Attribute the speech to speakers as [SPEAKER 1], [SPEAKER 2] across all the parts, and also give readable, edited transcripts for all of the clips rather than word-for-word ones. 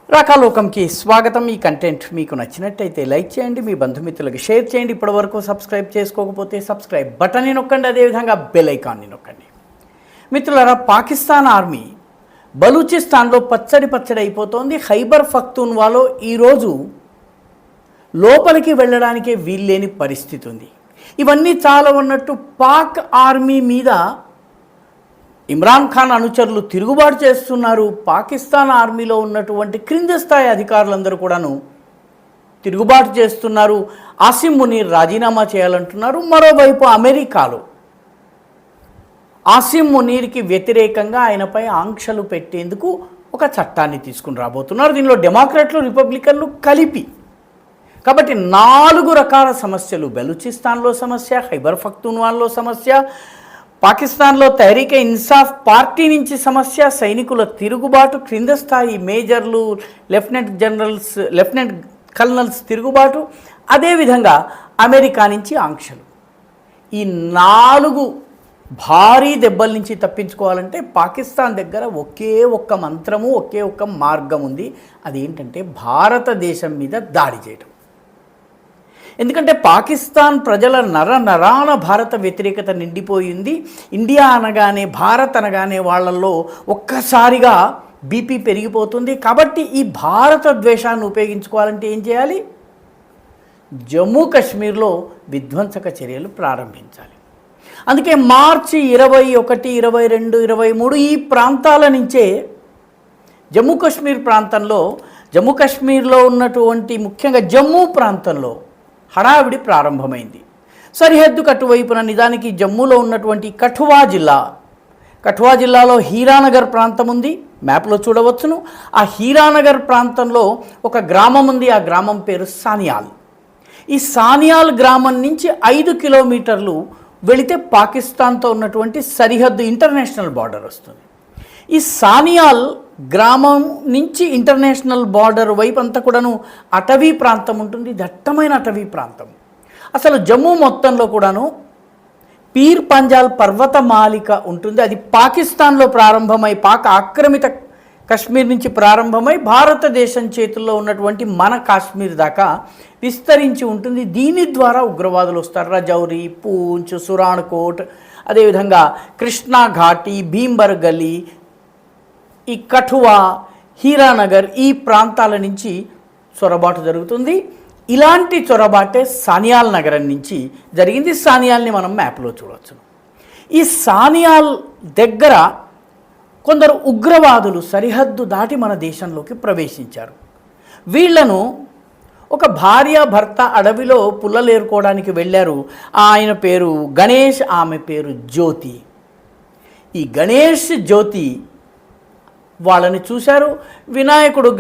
[SPEAKER 1] రాకాలోకంకి స్వాగతం. ఈ కంటెంట్ మీకు నచ్చినట్టయితే లైక్ చేయండి, మీ బంధుమిత్రులకు షేర్ చేయండి. ఇప్పటివరకు సబ్స్క్రైబ్ చేసుకోకపోతే సబ్స్క్రైబ్ బటన్ని నొక్కండి, అదేవిధంగా బెల్ ఐకాన్ని నొక్కండి. మిత్రులారా, పాకిస్తాన్ ఆర్మీ బలూచిస్తాన్లో పచ్చడి అయిపోతోంది. ఖైబర్ పఖ్తూన్వాలో ఈరోజు లోపలికి వెళ్ళడానికే వీల్లేని పరిస్థితి ఉంది. ఇవన్నీ చాలా ఉన్నట్టు పాక్ ఆర్మీ మీద ఇమ్రాన్ ఖాన్ అనుచరులు తిరుగుబాటు చేస్తున్నారు. పాకిస్తాన్ ఆర్మీలో ఉన్నటువంటి క్రింది స్థాయి అధికారులందరూ కూడాను తిరుగుబాటు చేస్తున్నారు. ఆసిం మునీర్ రాజీనామా చేయాలంటున్నారు. మరోవైపు అమెరికాలో ఆసిం మునీర్కి వ్యతిరేకంగా ఆయనపై ఆంక్షలు పెట్టేందుకు ఒక చట్టాన్ని తీసుకుని రాబోతున్నారు. దీనిలో డెమోక్రాట్లు రిపబ్లికన్లు కలిపి. కాబట్టి 4 రకాల సమస్యలు: బలూచిస్తాన్లో సమస్య, ఖైబర్ పఖ్తూన్వాలో సమస్య, పాకిస్తాన్లో తెహ్రీకే ఇన్సాఫ్ పార్టీ నుంచి సమస్య, సైనికుల తిరుగుబాటు, క్రింద స్థాయి మేజర్లు, లెఫ్టినెంట్ కల్నల్స్ తిరుగుబాటు, అదేవిధంగా అమెరికా నుంచి ఆంక్షలు. ఈ 4 భారీ దెబ్బల నుంచి తప్పించుకోవాలంటే పాకిస్తాన్ దగ్గర ఒకే ఒక్క మంత్రము, ఒకే ఒక్క మార్గం ఉంది. అదేంటంటే భారతదేశం మీద దాడి చేయడం. ఎందుకంటే పాకిస్తాన్ ప్రజల నరాన భారత వ్యతిరేకత నిండిపోయింది. ఇండియా అనగానే, భారత్ అనగానే వాళ్ళల్లో ఒక్కసారిగా బీపీ పెరిగిపోతుంది. కాబట్టి ఈ భారత ద్వేషాన్ని ఉపయోగించుకోవాలంటే ఏం చేయాలి? జమ్మూ కాశ్మీర్లో విధ్వంసక చర్యలు ప్రారంభించాలి. అందుకే మార్చి 21, 22, 23 ఈ ప్రాంతాల నుంచే జమ్మూ కాశ్మీర్లో ఉన్నటువంటి ముఖ్యంగా జమ్మూ ప్రాంతంలో హడావిడి ప్రారంభమైంది. సరిహద్దుకు అటువైపున నిజానికి జమ్మూలో ఉన్నటువంటి కఠువా జిల్లాలో హీరానగర్ ప్రాంతం ఉంది. మ్యాప్లో చూడవచ్చును. ఆ హీరానగర్ ప్రాంతంలో ఒక గ్రామం ఉంది. ఆ గ్రామం పేరు సానియాల్. ఈ సానియాల్ గ్రామం నుంచి 5 కిలోమీటర్లు వెళితే పాకిస్తాన్తో ఉన్నటువంటి సరిహద్దు ఇంటర్నేషనల్ బార్డర్ వస్తుంది. ఈ సానియాల్ గ్రామం నుంచి ఇంటర్నేషనల్ బార్డర్ వైపు అంతా కూడాను అటవీ ప్రాంతం ఉంటుంది, దట్టమైన అటవీ ప్రాంతం. అసలు జమ్మూ మొత్తంలో కూడాను పీర్ పంజాల్ పర్వతమాలిక ఉంటుంది. అది పాకిస్తాన్లో ప్రారంభమై, పాక్ ఆక్రమిత కశ్మీర్ నుంచి ప్రారంభమై భారతదేశం చేతుల్లో ఉన్నటువంటి మన కాశ్మీర్ దాకా విస్తరించి ఉంటుంది. దీని ద్వారా ఉగ్రవాదులు వస్తారు. రజౌరి, పూంచ్, సురాణకోట్, అదేవిధంగా కృష్ణా ఘాటి, భీంబర్ గలీ, ఈ కఠువా, హీరానగర్ ఈ ప్రాంతాల నుంచి చొరబాటు జరుగుతుంది. ఇలాంటి చొరబాటే సానియాల్ నగరం నుంచి జరిగింది. సానియాల్ని మనం మ్యాప్లో చూడవచ్చు. ఈ సానియాల్ దగ్గర కొందరు ఉగ్రవాదులు సరిహద్దు దాటి మన దేశంలోకి ప్రవేశించారు. వీళ్లను ఒక భార్యాభర్త అడవిలో పుల్లలేరుకోవడానికి వెళ్ళారు. ఆయన పేరు గణేష్, ఆమె పేరు జ్యోతి. ఈ గణేష్, జ్యోతి వాళ్ళని చూశారు.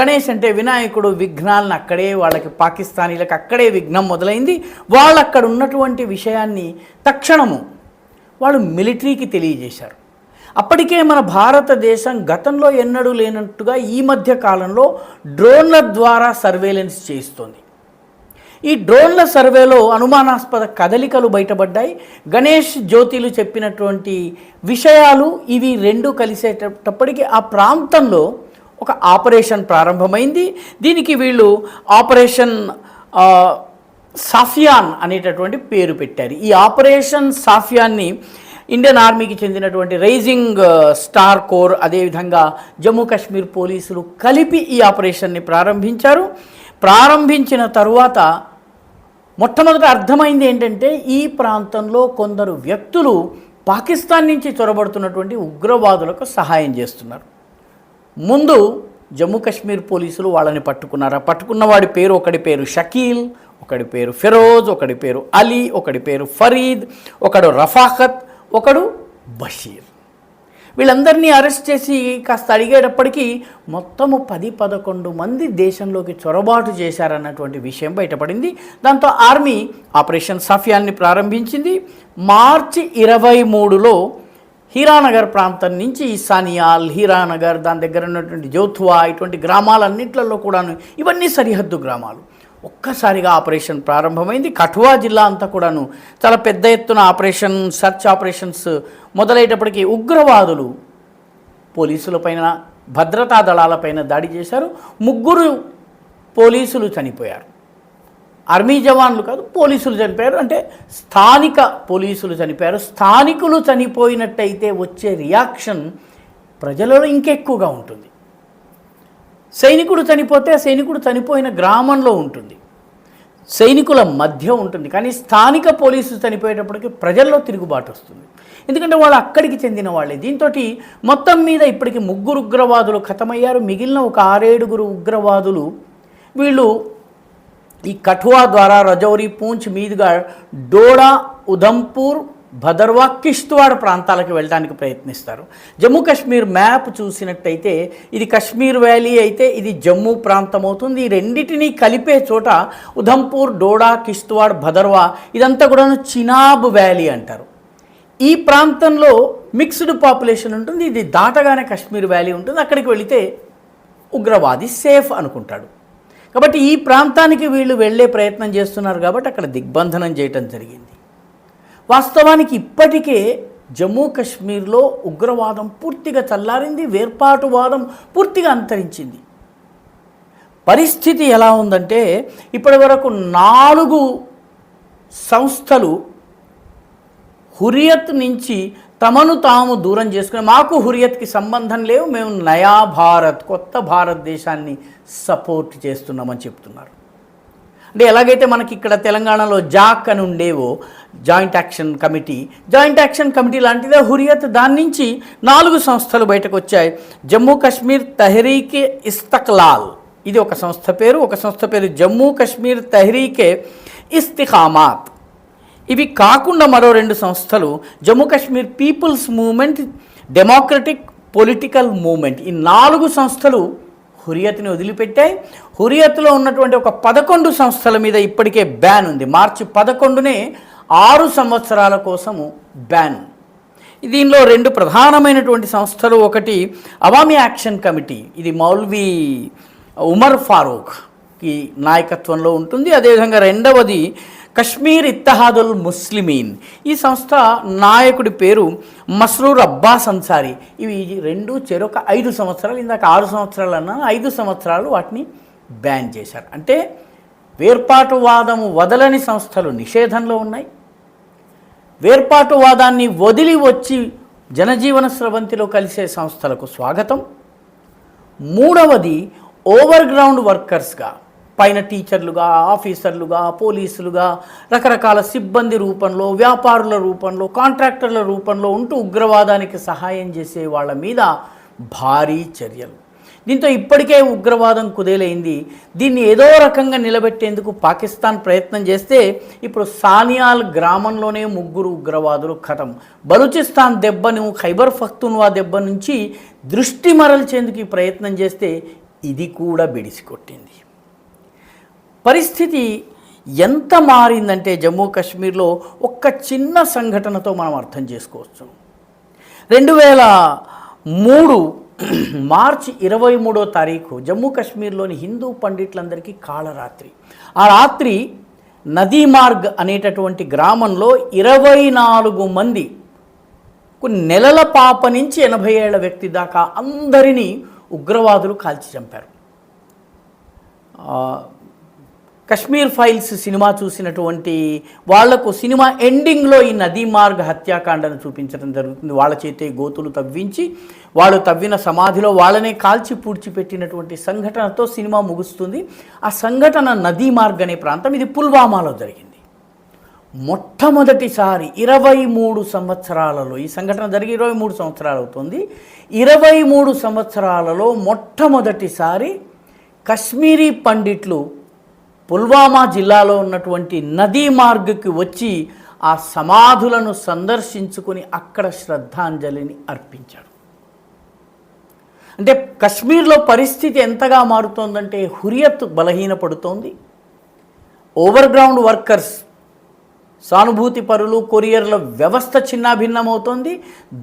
[SPEAKER 1] గణేష్ అంటే వినాయకుడు విఘ్నాలను అక్కడే, వాళ్ళకి పాకిస్తానీలకు అక్కడే విఘ్నం మొదలైంది. వాళ్ళు అక్కడ ఉన్నటువంటి విషయాన్ని తక్షణము వాళ్ళు మిలిటరీకి తెలియజేశారు. అప్పటికే మన భారతదేశం గతంలో ఎన్నడూ లేనట్టుగా ఈ మధ్య కాలంలో డ్రోన్ల ద్వారా సర్వేలెన్స్ చేస్తోంది. ఈ డ్రోన్ల సర్వేలో అనుమానాస్పద కదలికలు బయటపడ్డాయి. గణేష్, జ్యోతిలు చెప్పినటువంటి విషయాలు ఇవి 2 కలిసేటప్పటికి ఆ ప్రాంతంలో ఒక ఆపరేషన్ ప్రారంభమైంది. దీనికి వీళ్ళు ఆపరేషన్ సాఫియాన్ అనేటటువంటి పేరు పెట్టారు. ఈ ఆపరేషన్ సాఫియాన్ని ఇండియన్ ఆర్మీకి చెందినటువంటి రైజింగ్ స్టార్ కోర్, అదేవిధంగా జమ్మూ కాశ్మీర్ పోలీసులు కలిపి ఈ ఆపరేషన్ని ప్రారంభించారు. ప్రారంభించిన తరువాత మొట్టమొదట అర్థమైంది ఏంటంటే ఈ ప్రాంతంలో కొందరు వ్యక్తులు పాకిస్తాన్ నుంచి చొరబడుతున్నటువంటి ఉగ్రవాదులకు సహాయం చేస్తున్నారు. ముందు జమ్మూ కాశ్మీర్ పోలీసులు వాళ్ళని పట్టుకున్నారు. పట్టుకున్నవాడి పేరు, ఒకడి పేరు షకీల్, ఒకడి పేరు ఫిరోజ్, ఒకడి పేరు అలీ, ఒకడి పేరు ఫరీద్, ఒకడు రఫాఖత్, ఒకడు బషీర్. వీళ్ళందరినీ అరెస్ట్ చేసి కాస్త అడిగేటప్పటికీ మొత్తము 10-11 మంది దేశంలోకి చొరబాటు చేశారన్నటువంటి విషయం బయటపడింది. దాంతో ఆర్మీ ఆపరేషన్ సాఫియాన్ని ప్రారంభించింది. మార్చి 23లో హీరానగర్ ప్రాంతం నుంచి సానియాల్, హీరానగర్, దాని దగ్గర ఉన్నటువంటి జోథువా, ఇటువంటి గ్రామాలన్నింటిలో కూడాను, ఇవన్నీ సరిహద్దు గ్రామాలు. ఒక్కసారిగా ఆపరేషన్ ప్రారంభమైంది. కఠువా జిల్లా అంతా కూడాను చాలా పెద్ద ఎత్తున సర్చ్ ఆపరేషన్స్ మొదలయ్యేటప్పటికీ ఉగ్రవాదులు పోలీసులపైన భద్రతా దళాలపైన దాడి చేశారు. 3 పోలీసులు చనిపోయారు. ఆర్మీ జవాన్లు కాదు, పోలీసులు చనిపోయారు. అంటే స్థానిక పోలీసులు చనిపోయారు. స్థానికులు చనిపోయినట్టయితే వచ్చే రియాక్షన్ ప్రజలలో ఇంకెక్కువగా ఉంటుంది. సైనికుడు చనిపోతే సైనికుడు చనిపోయిన గ్రామంలో ఉంటుంది, సైనికుల మధ్య ఉంటుంది. కానీ స్థానిక పోలీసులు చనిపోయేటప్పటికి ప్రజల్లో తిరుగుబాటు వస్తుంది. ఎందుకంటే వాళ్ళు అక్కడికి చెందిన వాళ్ళే. దీంతో మొత్తం మీద ఇప్పటికి 3 ఉగ్రవాదులు ఖతమయ్యారు. మిగిలిన ఒక 6-7 ఉగ్రవాదులు వీళ్ళు ఈ కఠువా ద్వారా రజౌరి, పూంచ్ మీదుగా డోడా, ఉధంపూర్, భదర్వా, కిష్త్వాడ్ ప్రాంతాలకు వెళ్ళడానికి ప్రయత్నిస్తారు. జమ్మూ కాశ్మీర్ మ్యాప్ చూసినట్టయితే ఇది కశ్మీర్ వ్యాలీ అయితే ఇది జమ్మూ ప్రాంతం అవుతుంది. ఈ రెండింటినీ కలిపే చోట ఉధంపూర్, డోడా, కిష్త్వాడ్, భదర్వా ఇదంతా కూడా చినాబ్ వ్యాలీ అంటారు. ఈ ప్రాంతంలో మిక్స్డ్ పాపులేషన్ ఉంటుంది. ఇది దాటగానే కశ్మీర్ వ్యాలీ ఉంటుంది. అక్కడికి వెళితే ఉగ్రవాది సేఫ్ అనుకుంటాడు. కాబట్టి ఈ ప్రాంతానికి వీళ్ళు వెళ్ళే ప్రయత్నం చేస్తున్నారు కాబట్టి అక్కడ దిగ్బంధనం చేయటం జరిగింది. వాస్తవానికి ఇప్పటికే జమ్మూ కాశ్మీర్లో ఉగ్రవాదం పూర్తిగా చల్లారింది, వేర్పాటువాదం పూర్తిగా అంతరించింది. పరిస్థితి ఎలా ఉందంటే ఇప్పటి వరకు 4 సంస్థలు హురియత్ నుంచి తమను తాము దూరం చేసుకుని మాకు హురియత్కి సంబంధం లేవు, మేము నయా భారత్, కొత్త భారతదేశాన్ని సపోర్ట్ చేస్తున్నామని చెప్తున్నారు. అంటే ఎలాగైతే మనకి ఇక్కడ తెలంగాణలో జాక్ అని ఉండేవో, జాయింట్ యాక్షన్ కమిటీ లాంటిదే హురియత్. దాని నుంచి 4 సంస్థలు బయటకు వచ్చాయి. జమ్మూ కాశ్మీర్ తెహ్రీకే ఇస్తక్లాల్ ఇది ఒక సంస్థ పేరు. ఒక సంస్థ పేరు జమ్మూ కాశ్మీర్ తెహ్రీకే ఇస్తిఖామాత్. ఇవి కాకుండా మరో 2 సంస్థలు Jammu Kashmir people's movement, democratic political movement. ఈ 4 సంస్థలు హురియత్ని వదిలిపెట్టాయి. హురియత్లో ఉన్నటువంటి ఒక 11 సంస్థల మీద ఇప్పటికే బ్యాన్ ఉంది. మార్చి 11నే 6 సంవత్సరాల కోసము బ్యాన్. దీనిలో 2 ప్రధానమైనటువంటి సంస్థలు, ఒకటి అవామీ యాక్షన్ కమిటీ, ఇది మౌల్వీ ఉమర్ ఫారూక్కి నాయకత్వంలో ఉంటుంది. అదేవిధంగా రెండవది కశ్మీర్ ఇత్తహాదుల్ ముస్లిమీన్. ఈ సంస్థ నాయకుడి పేరు మస్రూర్ అబ్బాస్ అన్సారీ. ఇవి 2 చెరొక 5 సంవత్సరాలు, ఇందాక 6 సంవత్సరాలు అన్నా, 5 సంవత్సరాలు వాటిని బ్యాన్ చేశారు. అంటే వేర్పాటువాదము వదలని సంస్థలు నిషేధంలో ఉన్నాయి. వేర్పాటువాదాన్ని వదిలి వచ్చి జనజీవన స్రవంతిలో కలిసే సంస్థలకు స్వాగతం. మూడవది ఓవర్ గ్రౌండ్ వర్కర్స్గా, పైన టీచర్లుగా, ఆఫీసర్లుగా, పోలీసులుగా, రకరకాల సిబ్బంది రూపంలో, వ్యాపారుల రూపంలో, కాంట్రాక్టర్ల రూపంలో ఉంటూ ఉగ్రవాదానికి సహాయం చేసే వాళ్ళ మీద భారీ చర్యలు. దీంతో ఇప్పటికే ఉగ్రవాదం కుదేలైంది. దీన్ని ఏదో రకంగా నిలబెట్టేందుకు పాకిస్తాన్ ప్రయత్నం చేస్తే ఇప్పుడు సానియాల్ గ్రామంలోనే 3 ఉగ్రవాదులు ఖతం. బలూచిస్తాన్ దెబ్బను, ఖైబర్ పఖ్తూన్వా దెబ్బ నుంచి దృష్టి మరల్చేందుకు ఈ ప్రయత్నం చేస్తే ఇది కూడా బెడిసికొట్టింది. పరిస్థితి ఎంత మారిందంటే జమ్మూ కాశ్మీర్లో ఒక్క చిన్న సంఘటనతో మనం అర్థం చేసుకోవచ్చు. 2003 మార్చి 23వ తారీఖు జమ్మూ కాశ్మీర్లోని హిందూ పండిట్లందరికీ కాళరాత్రి. ఆ రాత్రి నదీమార్గ్ అనేటటువంటి గ్రామంలో 24 మంది, కొన్ని నెలల పాప నుంచి 80 ఏళ్ల వ్యక్తి దాకా అందరినీ ఉగ్రవాదులు కాల్చి చంపారు. కశ్మీర్ ఫైల్స్ సినిమా చూసినటువంటి వాళ్లకు సినిమా ఎండింగ్లో ఈ నదీమార్గ్ హత్యాకాండను చూపించడం జరుగుతుంది. వాళ్ళ చేతే గోతులు తవ్వించి వాళ్ళు తవ్విన సమాధిలో వాళ్ళనే కాల్చి పూడ్చిపెట్టినటువంటి సంఘటనతో సినిమా ముగుస్తుంది. ఆ సంఘటన నదీమార్గ్ అనే ప్రాంతం, ఇది పుల్వామాలో జరిగింది. మొట్టమొదటిసారి 23 సంవత్సరాలలో, ఈ సంఘటన జరిగి 23 సంవత్సరాలు అవుతుంది, 23 సంవత్సరాలలో మొట్టమొదటిసారి కశ్మీరీ పండిట్లు పుల్వామా జిల్లాలో ఉన్నటువంటి నదీమార్గ్కి వచ్చి ఆ సమాధులను సందర్శించుకొని అక్కడ శ్రద్ధాంజలిని అర్పించారు. అంటే కశ్మీర్లో పరిస్థితి ఎంతగా మారుతోందంటే హురియత్ బలహీనపడుతోంది. ఓవర్ గ్రౌండ్ వర్కర్స్, సానుభూతి పరులు, కొరియర్ల వ్యవస్థ చిన్నాభిన్నమవుతోంది.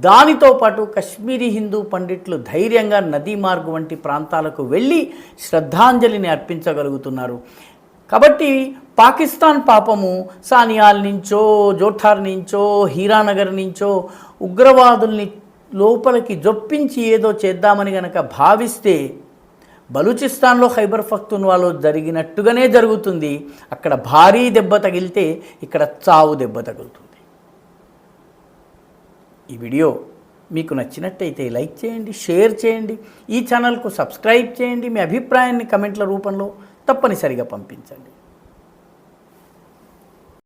[SPEAKER 1] దానితో పాటు కశ్మీరీ హిందూ పండిట్లు ధైర్యంగా నదీమార్గ్ వంటి ప్రాంతాలకు వెళ్ళి శ్రద్ధాంజలిని అర్పించగలుగుతున్నారు. కాబట్టి పాకిస్తాన్ పాపము సానియాల్ నుంచో, జోఠార్ నుంచో, హీరానగర్ నుంచో ఉగ్రవాదుల్ని లోపలికి జొప్పించి ఏదో చేద్దామని గనక భావిస్తే బలూచిస్తాన్లో ఖైబర్ పఖ్తూన్వాలో జరిగినట్టుగానే జరుగుతుంది. అక్కడ భారీ దెబ్బ తగిలితే ఇక్కడ చావు దెబ్బ తగులుతుంది. ఈ వీడియో మీకు నచ్చినట్టయితే లైక్ చేయండి, షేర్ చేయండి, ఈ ఛానల్కు సబ్స్క్రైబ్ చేయండి. మీ అభిప్రాయాన్ని కమెంట్ల రూపంలో తప్పనిసరిగా పంపించండి.